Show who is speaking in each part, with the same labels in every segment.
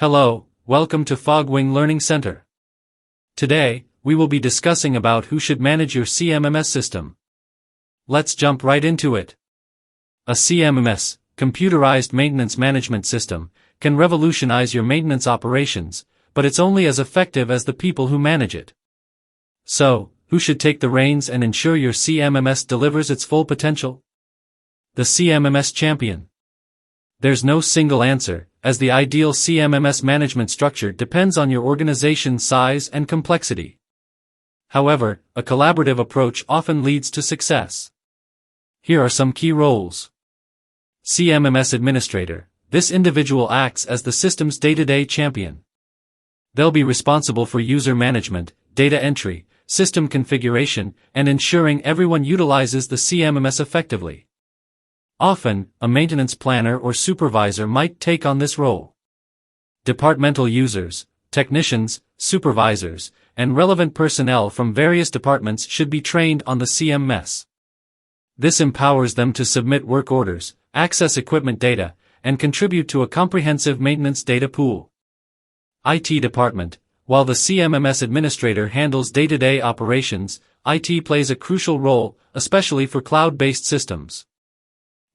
Speaker 1: Hello, welcome to Fogwing Learning Center. Today, we will be discussing about who should manage your CMMS system. Let's jump right into it. A CMMS, Computerized Maintenance Management System, can revolutionize your maintenance operations, but it's only as effective as the people who manage it. So, who should take the reins and ensure your CMMS delivers its full potential? The CMMS champion. There's no single answer, as the ideal CMMS management structure depends on your organization's size and complexity. However, a collaborative approach often leads to success. Here are some key roles. CMMS Administrator. This individual acts as the system's day-to-day champion. They'll be responsible for user management, data entry, system configuration, and ensuring everyone utilizes the CMMS effectively. Often, a maintenance planner or supervisor might take on this role. Departmental users, technicians, supervisors, and relevant personnel from various departments should be trained on the CMMS. This empowers them to submit work orders, access equipment data, and contribute to a comprehensive maintenance data pool. IT Department. While the CMMS administrator handles day-to-day operations, IT plays a crucial role, especially for cloud-based systems.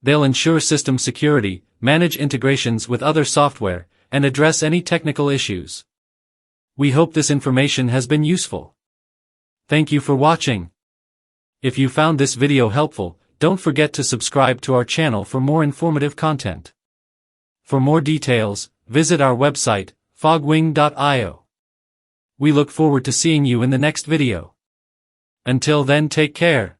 Speaker 1: They'll ensure system security, manage integrations with other software, and address any technical issues. We hope this information has been useful. Thank you for watching. If you found this video helpful, don't forget to subscribe to our channel for more informative content. For more details, visit our website, fogwing.io. We look forward to seeing you in the next video. Until then, take care.